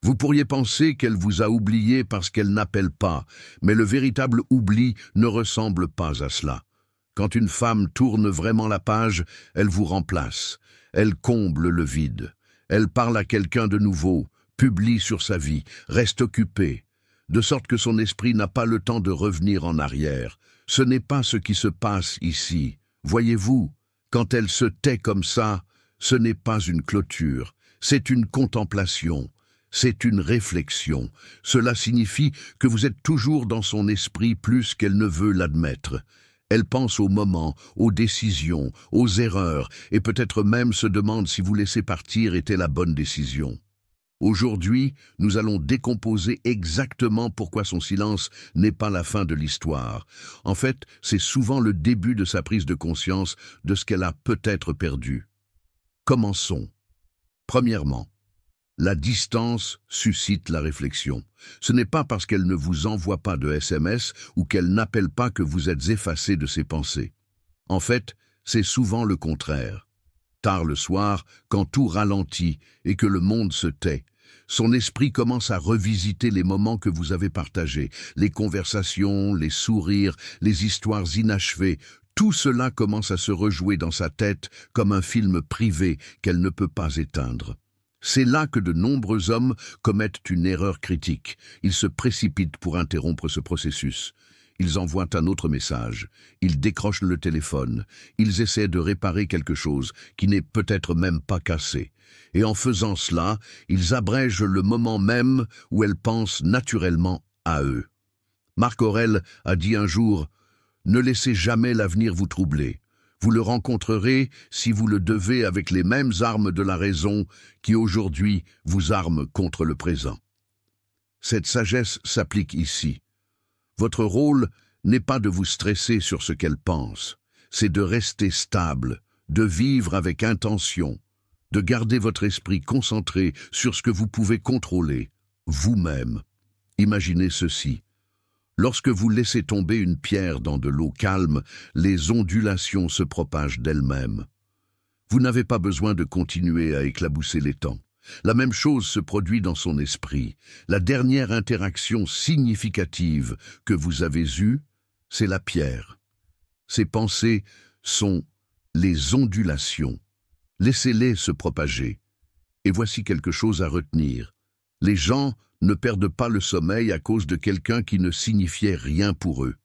Vous pourriez penser qu'elle vous a oublié parce qu'elle n'appelle pas, mais le véritable oubli ne ressemble pas à cela. Quand une femme tourne vraiment la page, elle vous remplace. Elle comble le vide. Elle parle à quelqu'un de nouveau, publie sur sa vie, reste occupée, de sorte que son esprit n'a pas le temps de revenir en arrière. Ce n'est pas ce qui se passe ici. Voyez-vous, quand elle se tait comme ça, ce n'est pas une clôture, c'est une contemplation. C'est une réflexion. Cela signifie que vous êtes toujours dans son esprit plus qu'elle ne veut l'admettre. Elle pense aux moments, aux décisions, aux erreurs, et peut-être même se demande si vous laisser partir était la bonne décision. Aujourd'hui, nous allons décomposer exactement pourquoi son silence n'est pas la fin de l'histoire. En fait, c'est souvent le début de sa prise de conscience de ce qu'elle a peut-être perdu. Commençons. Premièrement, la distance suscite la réflexion. Ce n'est pas parce qu'elle ne vous envoie pas de SMS ou qu'elle n'appelle pas que vous êtes effacé de ses pensées. En fait, c'est souvent le contraire. Tard le soir, quand tout ralentit et que le monde se tait, son esprit commence à revisiter les moments que vous avez partagés, les conversations, les sourires, les histoires inachevées. Tout cela commence à se rejouer dans sa tête comme un film privé qu'elle ne peut pas éteindre. C'est là que de nombreux hommes commettent une erreur critique. Ils se précipitent pour interrompre ce processus. Ils envoient un autre message. Ils décrochent le téléphone. Ils essaient de réparer quelque chose qui n'est peut-être même pas cassé. Et en faisant cela, ils abrègent le moment même où elles pensent naturellement à eux. Marc Aurèle a dit un jour « Ne laissez jamais l'avenir vous troubler. Vous le rencontrerez si vous le devez avec les mêmes armes de la raison qui aujourd'hui vous arment contre le présent. » Cette sagesse s'applique ici. Votre rôle n'est pas de vous stresser sur ce qu'elle pense, c'est de rester stable, de vivre avec intention, de garder votre esprit concentré sur ce que vous pouvez contrôler, vous-même. Imaginez ceci. Lorsque vous laissez tomber une pierre dans de l'eau calme, les ondulations se propagent d'elles-mêmes. Vous n'avez pas besoin de continuer à éclabousser l'étang. La même chose se produit dans son esprit. La dernière interaction significative que vous avez eue, c'est la pierre. Ces pensées sont les ondulations. Laissez-les se propager. Et voici quelque chose à retenir. Les gens ne perdent pas le sommeil à cause de quelqu'un qui ne signifiait rien pour eux.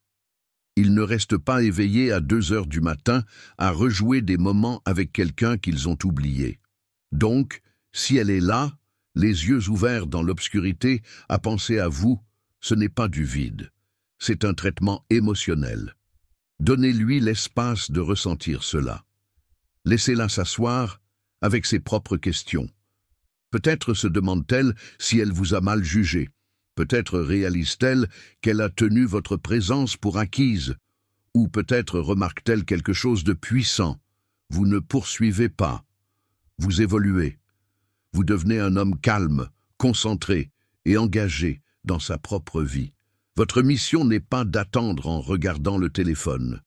Ils ne restent pas éveillés à 2 heures du matin à rejouer des moments avec quelqu'un qu'ils ont oublié. Donc, si elle est là, les yeux ouverts dans l'obscurité, à penser à vous, ce n'est pas du vide. C'est un traitement émotionnel. Donnez-lui l'espace de ressentir cela. Laissez-la s'asseoir avec ses propres questions. Peut-être se demande-t-elle si elle vous a mal jugé. Peut-être réalise-t-elle qu'elle a tenu votre présence pour acquise. Ou peut-être remarque-t-elle quelque chose de puissant. Vous ne poursuivez pas. Vous évoluez. Vous devenez un homme calme, concentré et engagé dans sa propre vie. Votre mission n'est pas d'attendre en regardant le téléphone.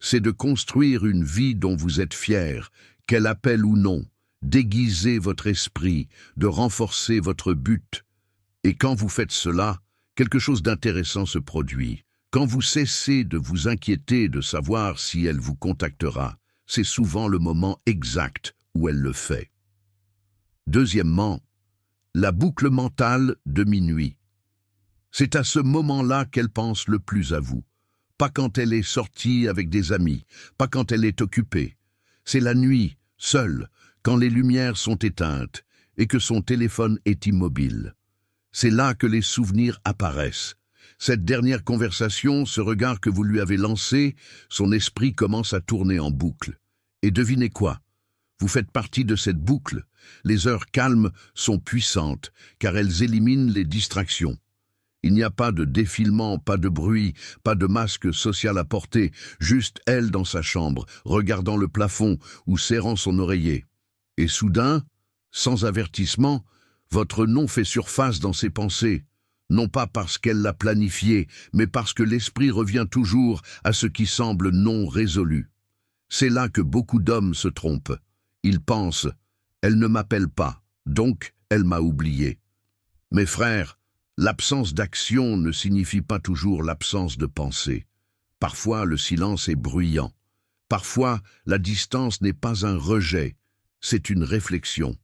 C'est de construire une vie dont vous êtes fier, qu'elle appelle ou non, d'aiguiser votre esprit, de renforcer votre but. Et quand vous faites cela, quelque chose d'intéressant se produit. Quand vous cessez de vous inquiéter de savoir si elle vous contactera, c'est souvent le moment exact où elle le fait. Deuxièmement, la boucle mentale de minuit. C'est à ce moment-là qu'elle pense le plus à vous. Pas quand elle est sortie avec des amis, pas quand elle est occupée. C'est la nuit, seule, quand les lumières sont éteintes et que son téléphone est immobile. C'est là que les souvenirs apparaissent. Cette dernière conversation, ce regard que vous lui avez lancé, son esprit commence à tourner en boucle. Et devinez quoi? Vous faites partie de cette boucle. Les heures calmes sont puissantes, car elles éliminent les distractions. Il n'y a pas de défilement, pas de bruit, pas de masque social à porter, juste elle dans sa chambre, regardant le plafond ou serrant son oreiller. Et soudain, sans avertissement, votre nom fait surface dans ses pensées, non pas parce qu'elle l'a planifié, mais parce que l'esprit revient toujours à ce qui semble non résolu. C'est là que beaucoup d'hommes se trompent. Ils pensent « elle ne m'appelle pas, donc elle m'a oublié ». Mes frères, l'absence d'action ne signifie pas toujours l'absence de pensée. Parfois, le silence est bruyant. Parfois, la distance n'est pas un rejet, c'est une réflexion.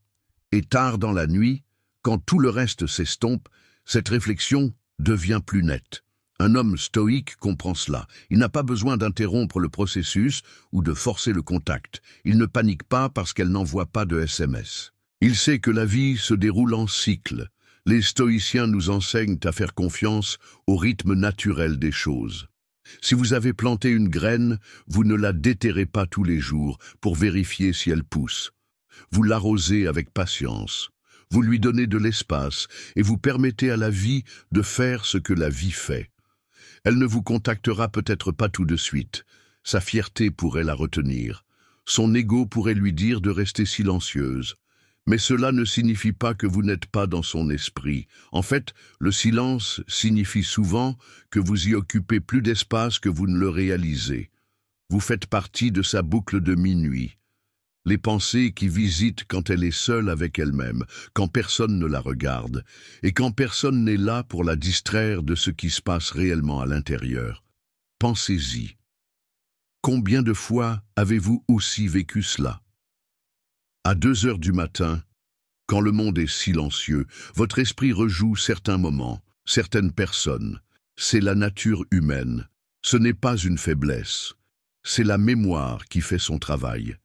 Et tard dans la nuit, quand tout le reste s'estompe, cette réflexion devient plus nette. Un homme stoïque comprend cela. Il n'a pas besoin d'interrompre le processus ou de forcer le contact. Il ne panique pas parce qu'elle n'envoie pas de SMS. Il sait que la vie se déroule en cycle. Les stoïciens nous enseignent à faire confiance au rythme naturel des choses. Si vous avez planté une graine, vous ne la déterrez pas tous les jours pour vérifier si elle pousse. Vous l'arrosez avec patience. Vous lui donnez de l'espace et vous permettez à la vie de faire ce que la vie fait. Elle ne vous contactera peut-être pas tout de suite. Sa fierté pourrait la retenir. Son ego pourrait lui dire de rester silencieuse. Mais cela ne signifie pas que vous n'êtes pas dans son esprit. En fait, le silence signifie souvent que vous y occupez plus d'espace que vous ne le réalisez. Vous faites partie de sa boucle de minuit. Les pensées qui visitent quand elle est seule avec elle-même, quand personne ne la regarde, et quand personne n'est là pour la distraire de ce qui se passe réellement à l'intérieur. Pensez-y. Combien de fois avez-vous aussi vécu cela? À 2 heures du matin, quand le monde est silencieux, votre esprit rejoue certains moments, certaines personnes. C'est la nature humaine. Ce n'est pas une faiblesse. C'est la mémoire qui fait son travail.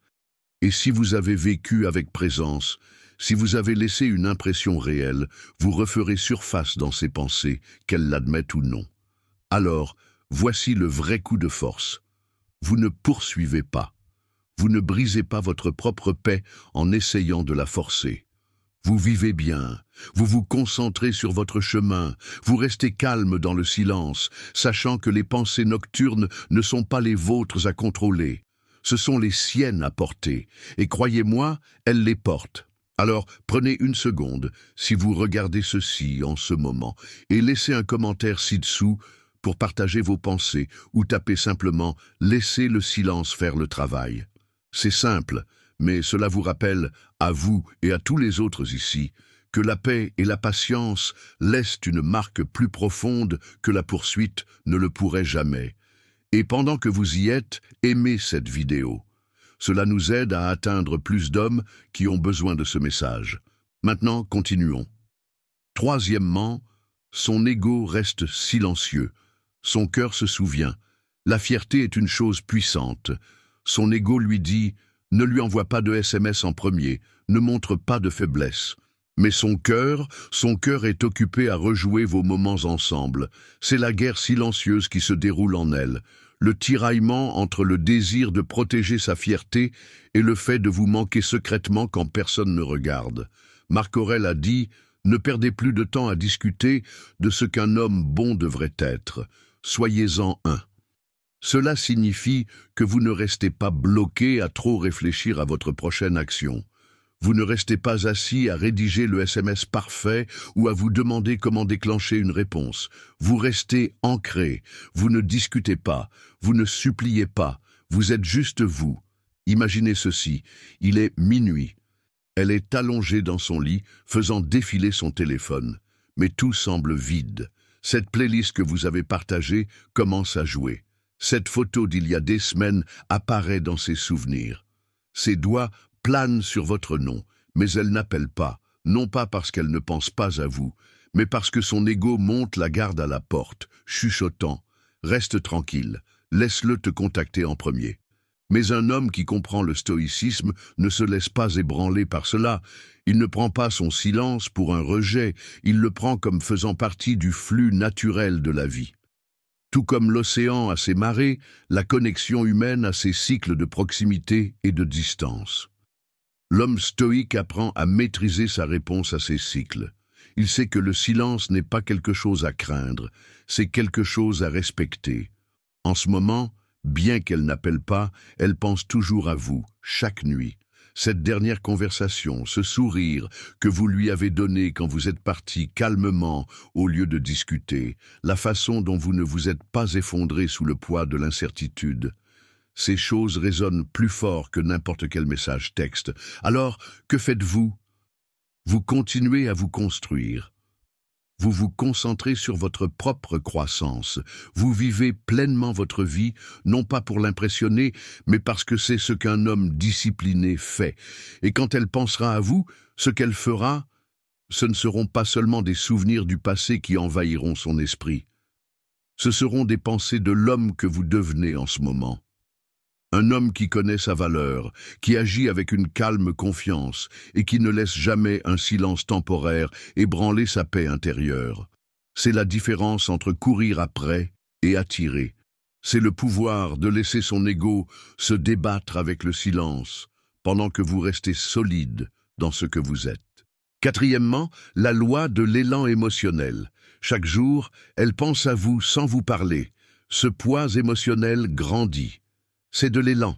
Et si vous avez vécu avec présence, si vous avez laissé une impression réelle, vous referez surface dans ces pensées, qu'elles l'admettent ou non. Alors, voici le vrai coup de force. Vous ne poursuivez pas. Vous ne brisez pas votre propre paix en essayant de la forcer. Vous vivez bien, vous vous concentrez sur votre chemin, vous restez calme dans le silence, sachant que les pensées nocturnes ne sont pas les vôtres à contrôler. Ce sont les siennes à porter, et croyez-moi, elles les portent. Alors, prenez une seconde, si vous regardez ceci en ce moment, et laissez un commentaire ci-dessous pour partager vos pensées, ou tapez simplement « Laissez le silence faire le travail ». C'est simple, mais cela vous rappelle, à vous et à tous les autres ici, que la paix et la patience laissent une marque plus profonde que la poursuite ne le pourrait jamais. Et pendant que vous y êtes, aimez cette vidéo. Cela nous aide à atteindre plus d'hommes qui ont besoin de ce message. Maintenant, continuons. Troisièmement, son ego reste silencieux. Son cœur se souvient. La fierté est une chose puissante. Son ego lui dit « Ne lui envoie pas de SMS en premier, ne montre pas de faiblesse ». Mais son cœur est occupé à rejouer vos moments ensemble. C'est la guerre silencieuse qui se déroule en elle. Le tiraillement entre le désir de protéger sa fierté et le fait de vous manquer secrètement quand personne ne regarde. Marc Aurèle a dit « Ne perdez plus de temps à discuter de ce qu'un homme bon devrait être. Soyez-en un ». Cela signifie que vous ne restez pas bloqué à trop réfléchir à votre prochaine action. Vous ne restez pas assis à rédiger le SMS parfait ou à vous demander comment déclencher une réponse. Vous restez ancré, vous ne discutez pas, vous ne suppliez pas, vous êtes juste vous. Imaginez ceci, il est minuit. Elle est allongée dans son lit, faisant défiler son téléphone. Mais tout semble vide. Cette playlist que vous avez partagée commence à jouer. Cette photo d'il y a des semaines apparaît dans ses souvenirs. Ses doigts planent sur votre nom, mais elle n'appelle pas, non pas parce qu'elle ne pense pas à vous, mais parce que son ego monte la garde à la porte, chuchotant « Reste tranquille, laisse-le te contacter en premier ». Mais un homme qui comprend le stoïcisme ne se laisse pas ébranler par cela. Il ne prend pas son silence pour un rejet, il le prend comme faisant partie du flux naturel de la vie. Tout comme l'océan a ses marées, la connexion humaine a ses cycles de proximité et de distance. L'homme stoïque apprend à maîtriser sa réponse à ces cycles. Il sait que le silence n'est pas quelque chose à craindre, c'est quelque chose à respecter. En ce moment, bien qu'elle n'appelle pas, elle pense toujours à vous, chaque nuit. Cette dernière conversation, ce sourire que vous lui avez donné quand vous êtes parti calmement au lieu de discuter, la façon dont vous ne vous êtes pas effondré sous le poids de l'incertitude, ces choses résonnent plus fort que n'importe quel message texte. Alors, que faites-vous? Vous continuez à vous construire. Vous vous concentrez sur votre propre croissance. Vous vivez pleinement votre vie, non pas pour l'impressionner, mais parce que c'est ce qu'un homme discipliné fait. Et quand elle pensera à vous, ce qu'elle fera, ce ne seront pas seulement des souvenirs du passé qui envahiront son esprit. Ce seront des pensées de l'homme que vous devenez en ce moment. Un homme qui connaît sa valeur, qui agit avec une calme confiance et qui ne laisse jamais un silence temporaire ébranler sa paix intérieure. C'est la différence entre courir après et attirer. C'est le pouvoir de laisser son ego se débattre avec le silence, pendant que vous restez solide dans ce que vous êtes. Quatrièmement, la loi de l'élan émotionnel. Chaque jour, elle pense à vous sans vous parler. Ce poids émotionnel grandit. C'est de l'élan,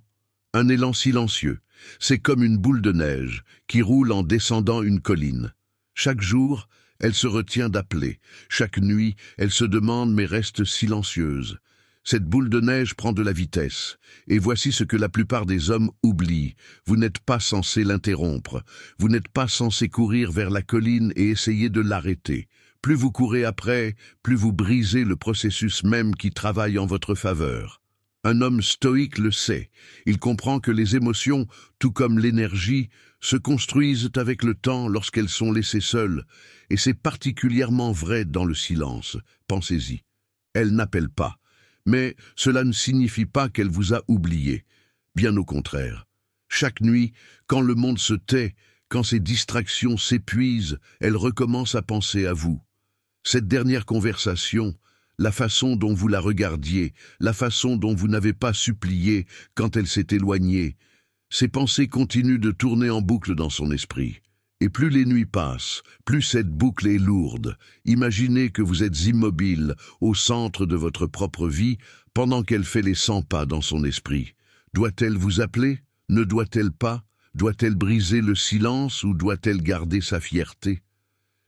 un élan silencieux. C'est comme une boule de neige qui roule en descendant une colline. Chaque jour, elle se retient d'appeler. Chaque nuit, elle se demande mais reste silencieuse. Cette boule de neige prend de la vitesse. Et voici ce que la plupart des hommes oublient. Vous n'êtes pas censé l'interrompre. Vous n'êtes pas censé courir vers la colline et essayer de l'arrêter. Plus vous courez après, plus vous brisez le processus même qui travaille en votre faveur. Un homme stoïque le sait. Il comprend que les émotions, tout comme l'énergie, se construisent avec le temps lorsqu'elles sont laissées seules. Et c'est particulièrement vrai dans le silence. Pensez-y. Elle n'appelle pas. Mais cela ne signifie pas qu'elle vous a oublié. Bien au contraire. Chaque nuit, quand le monde se tait, quand ses distractions s'épuisent, elle recommence à penser à vous. Cette dernière conversation, la façon dont vous la regardiez, la façon dont vous n'avez pas supplié quand elle s'est éloignée, ces pensées continuent de tourner en boucle dans son esprit. Et plus les nuits passent, plus cette boucle est lourde. Imaginez que vous êtes immobile, au centre de votre propre vie, pendant qu'elle fait les 100 pas dans son esprit. Doit-elle vous appeler? Ne doit-elle pas? Doit-elle briser le silence ou doit-elle garder sa fierté?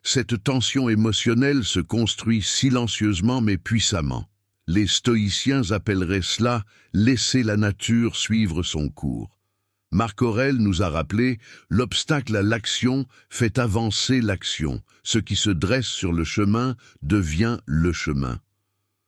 Cette tension émotionnelle se construit silencieusement mais puissamment. Les stoïciens appelleraient cela « laisser la nature suivre son cours ». Marc Aurèle nous a rappelé « l'obstacle à l'action fait avancer l'action. Ce qui se dresse sur le chemin devient le chemin ».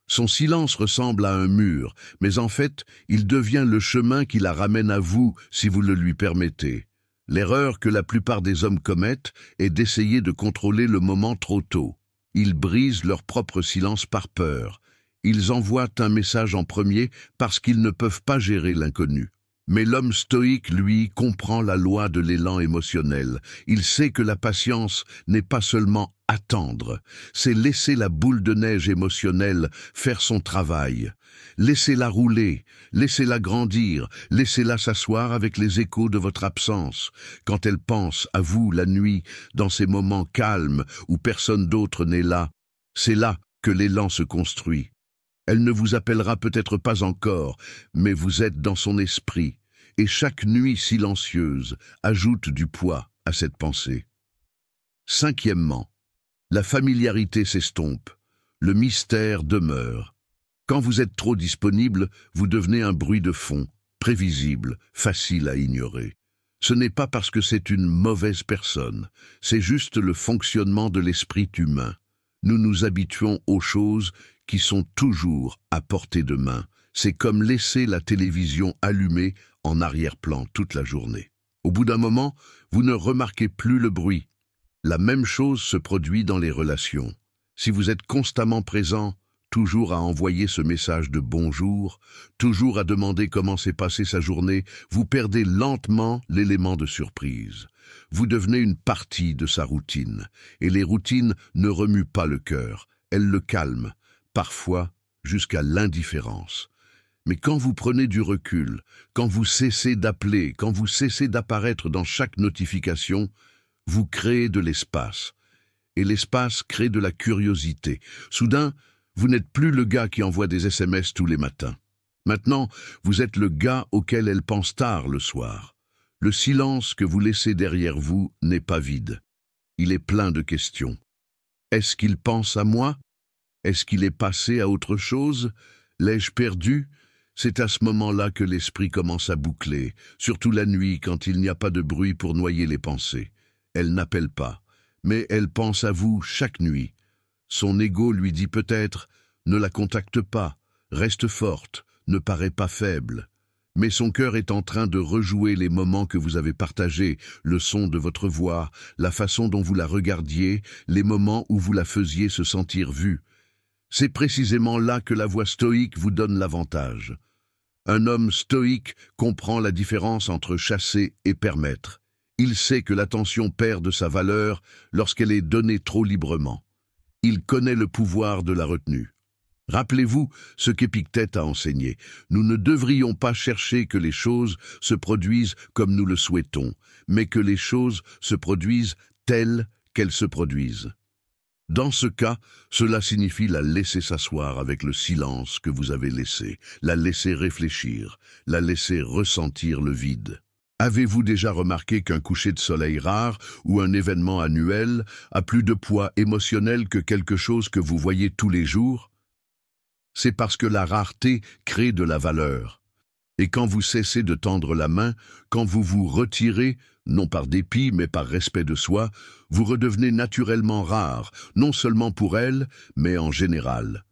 Son silence ressemble à un mur, mais en fait, il devient le chemin qui la ramène à vous si vous le lui permettez. L'erreur que la plupart des hommes commettent est d'essayer de contrôler le moment trop tôt. Ils brisent leur propre silence par peur. Ils envoient un message en premier parce qu'ils ne peuvent pas gérer l'inconnu. Mais l'homme stoïque, lui, comprend la loi de l'élan émotionnel. Il sait que la patience n'est pas seulement attendre, c'est laisser la boule de neige émotionnelle faire son travail. Laissez-la rouler, laissez-la grandir, laissez-la s'asseoir avec les échos de votre absence. Quand elle pense à vous la nuit, dans ces moments calmes où personne d'autre n'est là, c'est là que l'élan se construit. Elle ne vous appellera peut-être pas encore, mais vous êtes dans son esprit, et chaque nuit silencieuse ajoute du poids à cette pensée. Cinquièmement, la familiarité s'estompe, le mystère demeure. Quand vous êtes trop disponible, vous devenez un bruit de fond, prévisible, facile à ignorer. Ce n'est pas parce que c'est une mauvaise personne, c'est juste le fonctionnement de l'esprit humain. Nous nous habituons aux choses qui sont toujours à portée de main. C'est comme laisser la télévision allumée en arrière-plan toute la journée. Au bout d'un moment, vous ne remarquez plus le bruit. La même chose se produit dans les relations. Si vous êtes constamment présent, toujours à envoyer ce message de bonjour, toujours à demander comment s'est passée sa journée, vous perdez lentement l'élément de surprise. Vous devenez une partie de sa routine. Et les routines ne remuent pas le cœur, elles le calment, parfois jusqu'à l'indifférence. Mais quand vous prenez du recul, quand vous cessez d'appeler, quand vous cessez d'apparaître dans chaque notification, vous créez de l'espace. Et l'espace crée de la curiosité. Soudain, vous n'êtes plus le gars qui envoie des SMS tous les matins. Maintenant, vous êtes le gars auquel elle pense tard le soir. Le silence que vous laissez derrière vous n'est pas vide. Il est plein de questions. Est-ce qu'il pense à moi? Est-ce qu'il est passé à autre chose? L'ai-je perdu? C'est à ce moment-là que l'esprit commence à boucler, surtout la nuit quand il n'y a pas de bruit pour noyer les pensées. Elle n'appelle pas, mais elle pense à vous chaque nuit. Son ego lui dit peut-être « Ne la contacte pas, reste forte, ne paraît pas faible ». Mais son cœur est en train de rejouer les moments que vous avez partagés, le son de votre voix, la façon dont vous la regardiez, les moments où vous la faisiez se sentir vue. C'est précisément là que la voix stoïque vous donne l'avantage. Un homme stoïque comprend la différence entre chasser et permettre. Il sait que l'attention perd de sa valeur lorsqu'elle est donnée trop librement. Il connaît le pouvoir de la retenue. Rappelez-vous ce qu'Épictète a enseigné. Nous ne devrions pas chercher que les choses se produisent comme nous le souhaitons, mais que les choses se produisent telles qu'elles se produisent. Dans ce cas, cela signifie la laisser s'asseoir avec le silence que vous avez laissé, la laisser réfléchir, la laisser ressentir le vide. Avez-vous déjà remarqué qu'un coucher de soleil rare ou un événement annuel a plus de poids émotionnel que quelque chose que vous voyez tous les jours ? C'est parce que la rareté crée de la valeur. Et quand vous cessez de tendre la main, quand vous vous retirez, non par dépit mais par respect de soi, vous redevenez naturellement rare, non seulement pour elle, mais en général.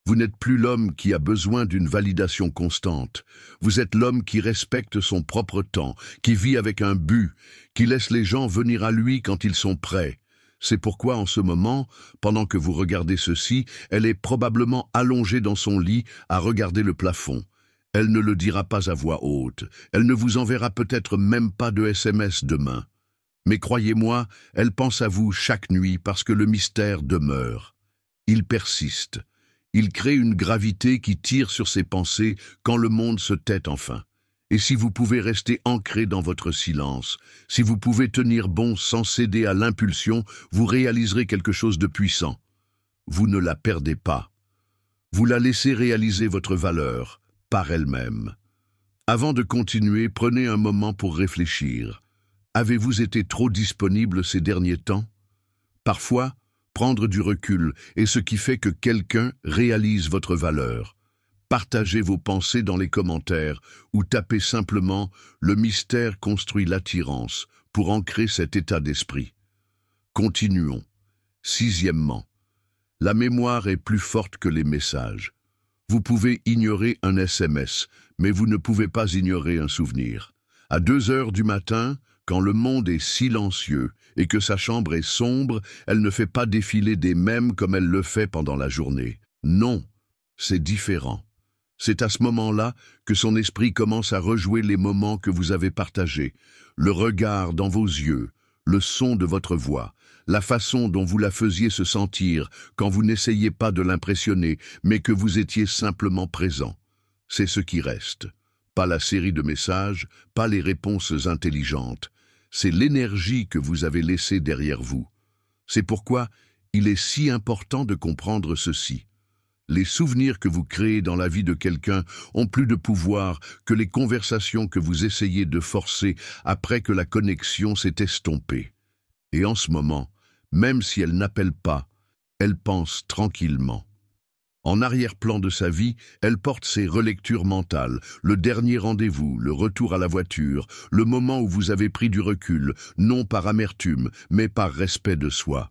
Vous n'êtes plus l'homme qui a besoin d'une validation constante. Vous êtes l'homme qui respecte son propre temps, qui vit avec un but, qui laisse les gens venir à lui quand ils sont prêts. C'est pourquoi en ce moment, pendant que vous regardez ceci, elle est probablement allongée dans son lit à regarder le plafond. Elle ne le dira pas à voix haute. Elle ne vous enverra peut-être même pas de SMS demain. Mais croyez-moi, elle pense à vous chaque nuit parce que le mystère demeure. Il persiste. Il crée une gravité qui tire sur ses pensées quand le monde se tait enfin. Et si vous pouvez rester ancré dans votre silence, si vous pouvez tenir bon sans céder à l'impulsion, vous réaliserez quelque chose de puissant. Vous ne la perdez pas. Vous la laissez réaliser votre valeur, par elle-même. Avant de continuer, prenez un moment pour réfléchir. Avez-vous été trop disponible ces derniers temps? Parfois, prendre du recul est ce qui fait que quelqu'un réalise votre valeur. Partagez vos pensées dans les commentaires ou tapez simplement « Le mystère construit l'attirance » pour ancrer cet état d'esprit. Continuons. Sixièmement, la mémoire est plus forte que les messages. Vous pouvez ignorer un SMS, mais vous ne pouvez pas ignorer un souvenir. À 2 heures du matin, quand le monde est silencieux et que sa chambre est sombre, elle ne fait pas défiler des mèmes comme elle le fait pendant la journée. Non, c'est différent. C'est à ce moment-là que son esprit commence à rejouer les moments que vous avez partagés, le regard dans vos yeux, le son de votre voix, la façon dont vous la faisiez se sentir quand vous n'essayez pas de l'impressionner, mais que vous étiez simplement présent. C'est ce qui reste. Pas la série de messages, pas les réponses intelligentes. C'est l'énergie que vous avez laissée derrière vous. C'est pourquoi il est si important de comprendre ceci. Les souvenirs que vous créez dans la vie de quelqu'un ont plus de pouvoir que les conversations que vous essayez de forcer après que la connexion s'est estompée. Et en ce moment, même si elle n'appelle pas, elle pense tranquillement. En arrière-plan de sa vie, elle porte ses relectures mentales, le dernier rendez-vous, le retour à la voiture, le moment où vous avez pris du recul, non par amertume, mais par respect de soi.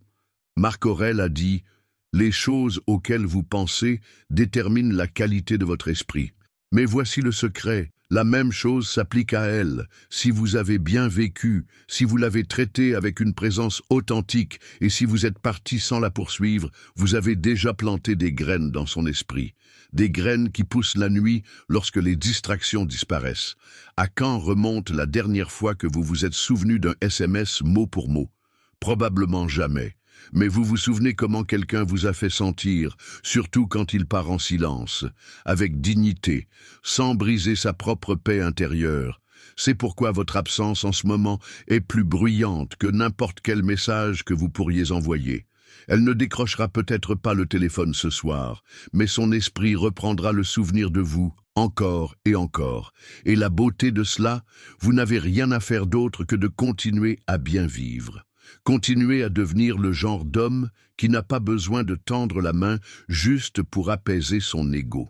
Marc Aurèle a dit « Les choses auxquelles vous pensez déterminent la qualité de votre esprit. Mais voici le secret, la même chose s'applique à elle. Si vous avez bien vécu, si vous l'avez traitée avec une présence authentique et si vous êtes parti sans la poursuivre, vous avez déjà planté des graines dans son esprit. Des graines qui poussent la nuit lorsque les distractions disparaissent. À quand remonte la dernière fois que vous vous êtes souvenu d'un SMS mot pour mot? Probablement jamais. Mais vous vous souvenez comment quelqu'un vous a fait sentir, surtout quand il part en silence, avec dignité, sans briser sa propre paix intérieure. C'est pourquoi votre absence en ce moment est plus bruyante que n'importe quel message que vous pourriez envoyer. Elle ne décrochera peut-être pas le téléphone ce soir, mais son esprit reprendra le souvenir de vous, encore et encore. Et la beauté de cela, vous n'avez rien à faire d'autre que de continuer à bien vivre. Continuez à devenir le genre d'homme qui n'a pas besoin de tendre la main juste pour apaiser son ego.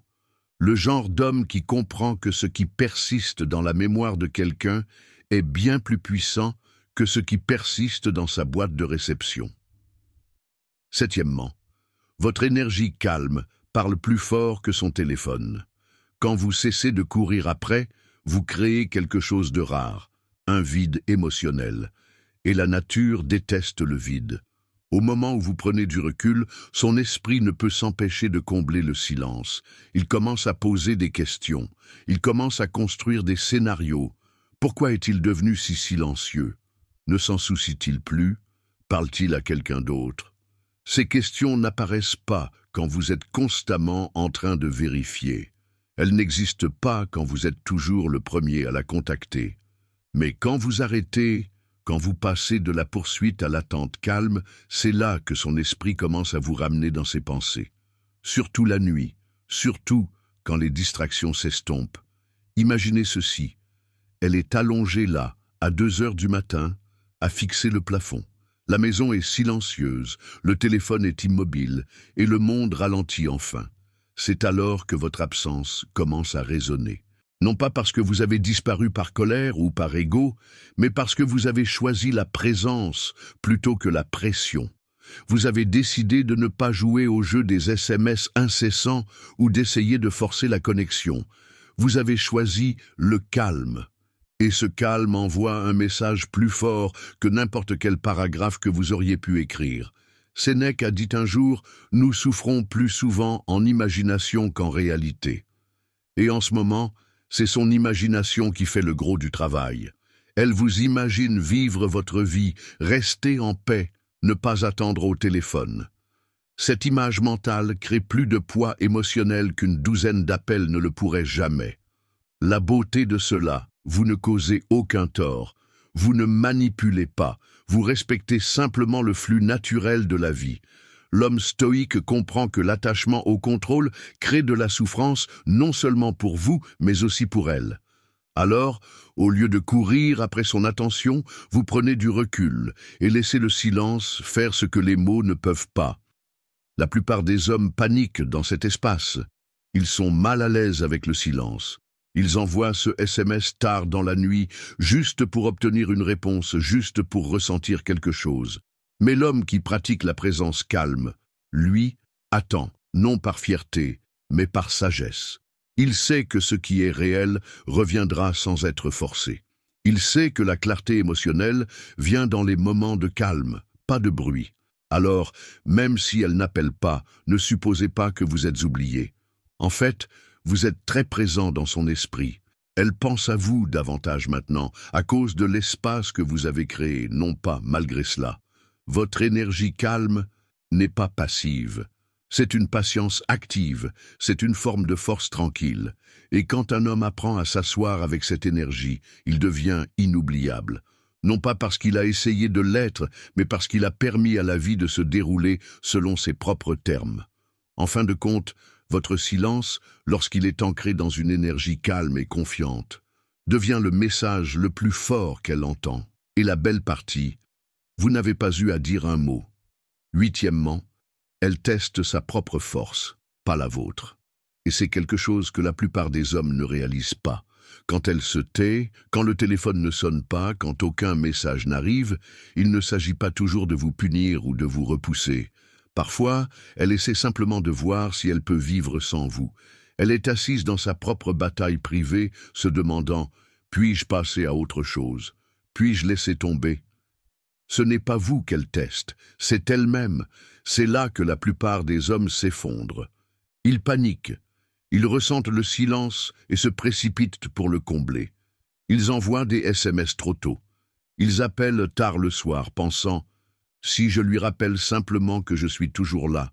Le genre d'homme qui comprend que ce qui persiste dans la mémoire de quelqu'un est bien plus puissant que ce qui persiste dans sa boîte de réception. Septièmement, Votre énergie calme parle plus fort que son téléphone. Quand vous cessez de courir après, vous créez quelque chose de rare, un vide émotionnel. Et la nature déteste le vide. Au moment où vous prenez du recul, son esprit ne peut s'empêcher de combler le silence. Il commence à poser des questions. Il commence à construire des scénarios. Pourquoi est-il devenu si silencieux? Ne s'en soucie-t-il plus? Parle-t-il à quelqu'un d'autre? Ces questions n'apparaissent pas quand vous êtes constamment en train de vérifier. Elles n'existent pas quand vous êtes toujours le premier à la contacter. Mais quand vous arrêtez, quand vous passez de la poursuite à l'attente calme, c'est là que son esprit commence à vous ramener dans ses pensées. Surtout la nuit, surtout quand les distractions s'estompent. Imaginez ceci. Elle est allongée là, à 2 heures du matin, à fixer le plafond. La maison est silencieuse, le téléphone est immobile, et le monde ralentit enfin. C'est alors que votre absence commence à résonner. Non pas parce que vous avez disparu par colère ou par ego, mais parce que vous avez choisi la présence plutôt que la pression. Vous avez décidé de ne pas jouer au jeu des SMS incessants ou d'essayer de forcer la connexion. Vous avez choisi le calme. Et ce calme envoie un message plus fort que n'importe quel paragraphe que vous auriez pu écrire. Sénèque a dit un jour « Nous souffrons plus souvent en imagination qu'en réalité ». Et en ce moment, c'est son imagination qui fait le gros du travail. Elle vous imagine vivre votre vie, rester en paix, ne pas attendre au téléphone. Cette image mentale crée plus de poids émotionnel qu'une douzaine d'appels ne le pourraient jamais. La beauté de cela, vous ne causez aucun tort, vous ne manipulez pas, vous respectez simplement le flux naturel de la vie. L'homme stoïque comprend que l'attachement au contrôle crée de la souffrance non seulement pour vous, mais aussi pour elle. Alors, au lieu de courir après son attention, vous prenez du recul et laissez le silence faire ce que les mots ne peuvent pas. La plupart des hommes paniquent dans cet espace. Ils sont mal à l'aise avec le silence. Ils envoient ce SMS tard dans la nuit, juste pour obtenir une réponse, juste pour ressentir quelque chose. Mais l'homme qui pratique la présence calme, lui, attend, non par fierté, mais par sagesse. Il sait que ce qui est réel reviendra sans être forcé. Il sait que la clarté émotionnelle vient dans les moments de calme, pas de bruit. Alors, même si elle n'appelle pas, ne supposez pas que vous êtes oublié. En fait, vous êtes très présent dans son esprit. Elle pense à vous davantage maintenant, à cause de l'espace que vous avez créé, non pas malgré cela. Votre énergie calme n'est pas passive. C'est une patience active, c'est une forme de force tranquille. Et quand un homme apprend à s'asseoir avec cette énergie, il devient inoubliable. Non pas parce qu'il a essayé de l'être, mais parce qu'il a permis à la vie de se dérouler selon ses propres termes. En fin de compte, votre silence, lorsqu'il est ancré dans une énergie calme et confiante, devient le message le plus fort qu'elle entend. Et la belle partie, vous n'avez pas eu à dire un mot. Huitièmement, elle teste sa propre force, pas la vôtre. Et c'est quelque chose que la plupart des hommes ne réalisent pas. Quand elle se tait, quand le téléphone ne sonne pas, quand aucun message n'arrive, il ne s'agit pas toujours de vous punir ou de vous repousser. Parfois, elle essaie simplement de voir si elle peut vivre sans vous. Elle est assise dans sa propre bataille privée, se demandant « Puis-je passer à autre chose? Puis-je laisser tomber ?» Ce n'est pas vous qu'elle teste, c'est elle-même. C'est là que la plupart des hommes s'effondrent. Ils paniquent. Ils ressentent le silence et se précipitent pour le combler. Ils envoient des SMS trop tôt. Ils appellent tard le soir, pensant « Si je lui rappelle simplement que je suis toujours là,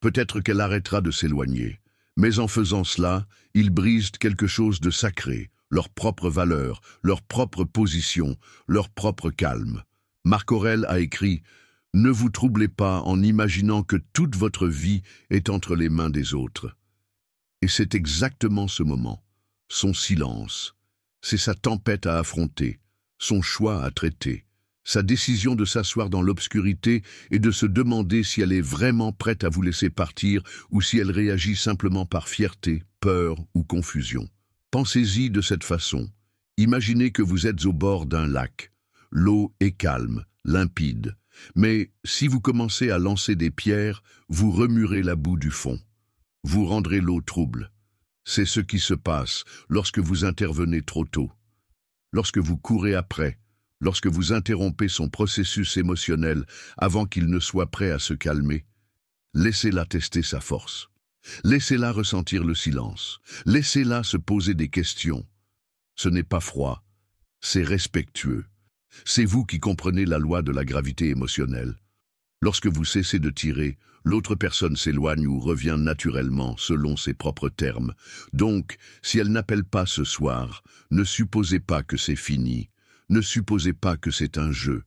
peut-être qu'elle arrêtera de s'éloigner. » Mais en faisant cela, ils brisent quelque chose de sacré, leur propre valeur, leur propre position, leur propre calme. Marc Aurèle a écrit « Ne vous troublez pas en imaginant que toute votre vie est entre les mains des autres. » Et c'est exactement ce moment, son silence. C'est sa tempête à affronter, son choix à traiter, sa décision de s'asseoir dans l'obscurité et de se demander si elle est vraiment prête à vous laisser partir ou si elle réagit simplement par fierté, peur ou confusion. Pensez-y de cette façon. Imaginez que vous êtes au bord d'un lac. L'eau est calme, limpide. Mais si vous commencez à lancer des pierres, vous remuerez la boue du fond. Vous rendrez l'eau trouble. C'est ce qui se passe lorsque vous intervenez trop tôt. Lorsque vous courez après, lorsque vous interrompez son processus émotionnel avant qu'il ne soit prêt à se calmer, laissez-la tester sa force. Laissez-la ressentir le silence. Laissez-la se poser des questions. Ce n'est pas froid, c'est respectueux. C'est vous qui comprenez la loi de la gravité émotionnelle. Lorsque vous cessez de tirer, l'autre personne s'éloigne ou revient naturellement selon ses propres termes. Donc, si elle n'appelle pas ce soir, ne supposez pas que c'est fini. Ne supposez pas que c'est un jeu.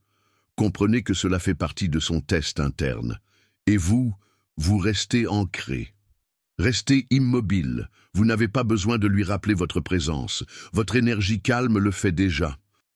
Comprenez que cela fait partie de son test interne. Et vous restez ancré. Restez immobile. Vous n'avez pas besoin de lui rappeler votre présence. Votre énergie calme le fait déjà.